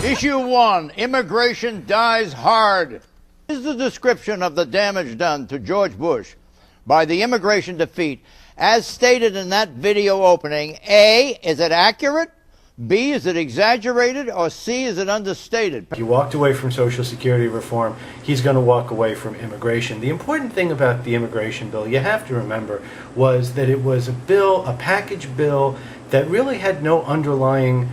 Issue 1, immigration dies hard. This is the description of the damage done to George Bush by the immigration defeat as stated in that video opening. A, is it accurate? B, is it exaggerated? Or C, is it understated? He walked away from Social Security reform. He's going to walk away from immigration. The important thing about the immigration bill, you have to remember, was that it was a bill, a package bill, that really had no underlying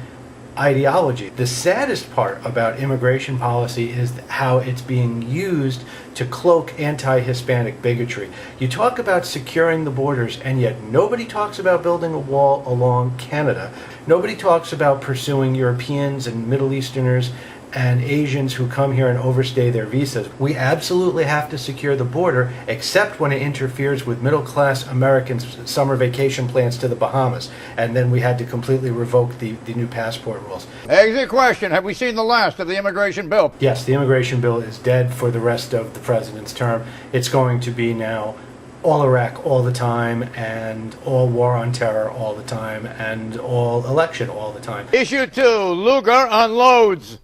ideology. The saddest part about immigration policy is how it's being used to cloak anti-Hispanic bigotry. You talk about securing the borders, and yet nobody talks about building a wall along Canada. Nobody talks about pursuing Europeans and Middle Easterners and Asians who come here and overstay their visas. We absolutely have to secure the border, except when it interferes with middle-class Americans' summer vacation plans to the Bahamas. And then we had to completely revoke the new passport rules. Exit question. Have we seen the last of the immigration bill? Yes, the immigration bill is dead for the rest of the president's term. It's going to be now all Iraq all the time, and all war on terror all the time, and all election all the time. Issue 2, Lugar unloads.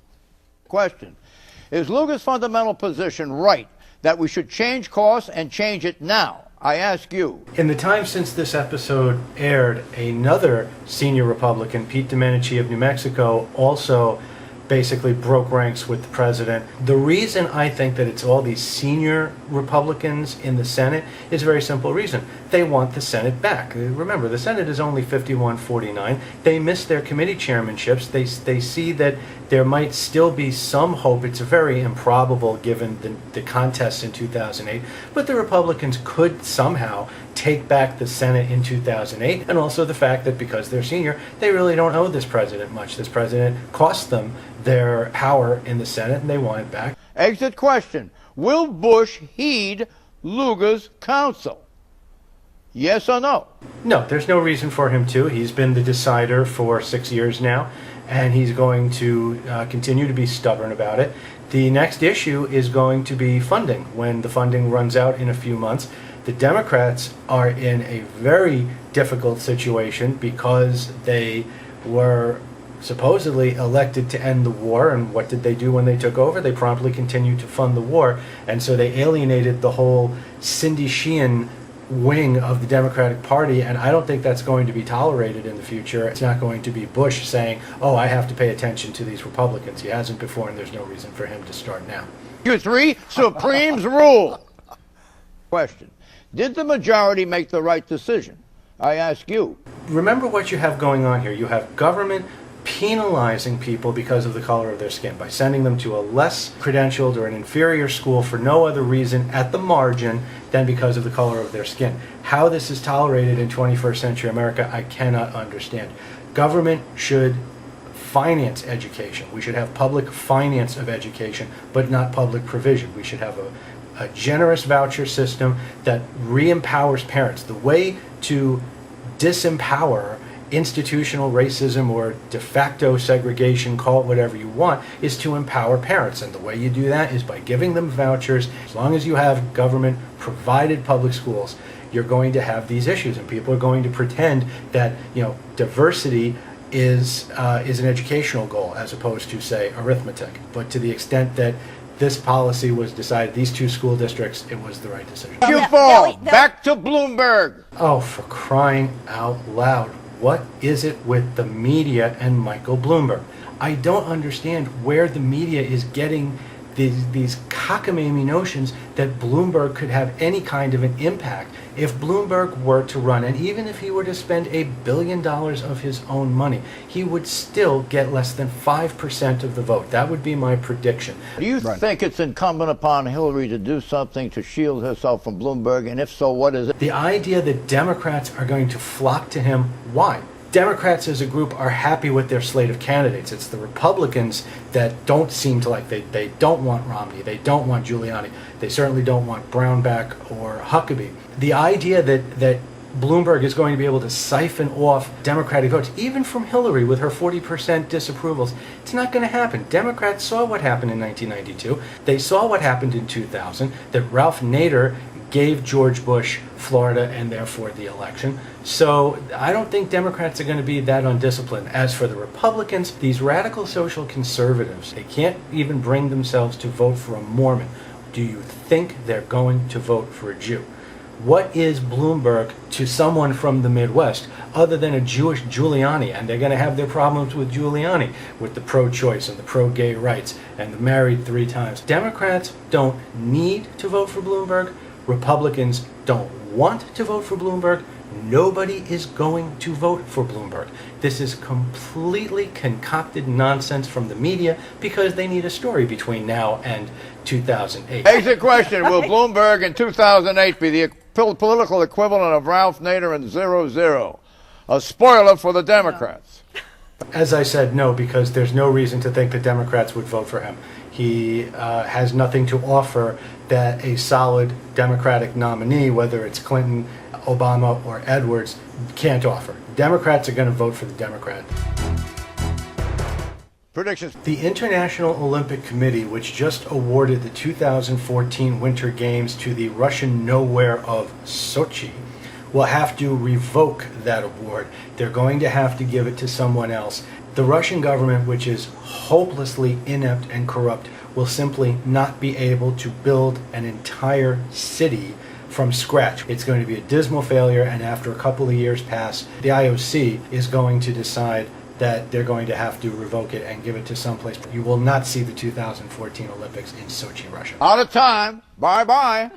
Question. Is Lugar's fundamental position right that we should change course and change it now? I ask you. In the time since this episode aired, another senior Republican, Pete Domenici of New Mexico, also basically broke ranks with the president. The reason I think that it's all these senior Republicans in the Senate is a very simple reason. They want the Senate back. Remember, the Senate is only 51-49. They miss their committee chairmanships. They see that there might still be some hope. It's very improbable given the contest in 2008, but the Republicans could somehow take back the Senate in 2008, and also the fact that because they're senior, they really don't owe this president much. This president cost them their power in the Senate, and they want it back. Exit question. Will Bush heed Lugar's counsel? Yes or no? No, there's no reason for him to. He's been the decider for 6 years now, and he's going to continue to be stubborn about it. The next issue is going to be funding. When the funding runs out in a few months, the Democrats are in a very difficult situation because they were supposedly elected to end the war, and what did they do when they took over? They promptly continued to fund the war, and so they alienated the whole Cindy Sheehan wing of the Democratic Party, and I don't think that's going to be tolerated in the future. It's not going to be Bush saying, oh, I have to pay attention to these Republicans. He hasn't before, and there's no reason for him to start now. Issue 3, Supremes rule. Question. Did the majority make the right decision? I ask you. Remember what you have going on here. You have government penalizing people because of the color of their skin by sending them to a less credentialed or an inferior school for no other reason at the margin than because of the color of their skin. How this is tolerated in 21st century America, I cannot understand. Government should finance education. We should have public finance of education, but not public provision. We should have a generous voucher system that re-empowers parents. The way to disempower institutional racism or de facto segregation, call it whatever you want, is to empower parents. And the way you do that is by giving them vouchers. As long as you have government provided public schools, you're going to have these issues, and people are going to pretend that, you know, diversity is an educational goal as opposed to, say, arithmetic. But to the extent that this policy was decided, these two school districts, it was the right decision. Issue 4, back to Bloomberg. Oh, for crying out loud. What is it with the media and Michael Bloomberg? I don't understand where the media is getting these cockamamie notions that Bloomberg could have any kind of an impact. If Bloomberg were to run, and even if he were to spend $1 billion of his own money, he would still get less than 5% of the vote. That would be my prediction. Do you think it's incumbent upon Hillary to do something to shield herself from Bloomberg? And if so, what is it? The idea that Democrats are going to flock to him, why? Democrats as a group are happy with their slate of candidates. It's the Republicans that don't seem to like, they don't want Romney, they don't want Giuliani, they certainly don't want Brownback or Huckabee. The idea that Bloomberg is going to be able to siphon off Democratic votes, even from Hillary with her 40% disapprovals, it's not going to happen. Democrats saw what happened in 1992. They saw what happened in 2000, that Ralph Nader gave George Bush Florida and therefore the election. So I don't think Democrats are going to be that undisciplined. As for the Republicans, these radical social conservatives, they can't even bring themselves to vote for a Mormon. Do you think they're going to vote for a Jew? What is Bloomberg to someone from the Midwest other than a Jewish Giuliani? And they're going to have their problems with Giuliani, with the pro-choice and the pro-gay rights and the married 3 times. Democrats don't need to vote for Bloomberg. Republicans don't want to vote for Bloomberg. Nobody is going to vote for Bloomberg. This is completely concocted nonsense from the media because they need a story between now and 2008. Basic question, will Bloomberg in 2008 be the political equivalent of Ralph Nader in 00? A spoiler for the Democrats. As I said, no, because there's no reason to think the Democrats would vote for him. He has nothing to offer that a solid Democratic nominee, whether it's Clinton, Obama, or Edwards, can't offer. Democrats are going to vote for the Democrat. Predictions. The International Olympic Committee, which just awarded the 2014 Winter Games to the Russian nowhere of Sochi, will have to revoke that award. They're going to have to give it to someone else. The Russian government, which is hopelessly inept and corrupt, will simply not be able to build an entire city from scratch. It's going to be a dismal failure, and after a couple of years pass, the IOC is going to decide that they're going to have to revoke it and give it to someplace. You will not see the 2014 Olympics in Sochi, Russia. Out of time. Bye-bye.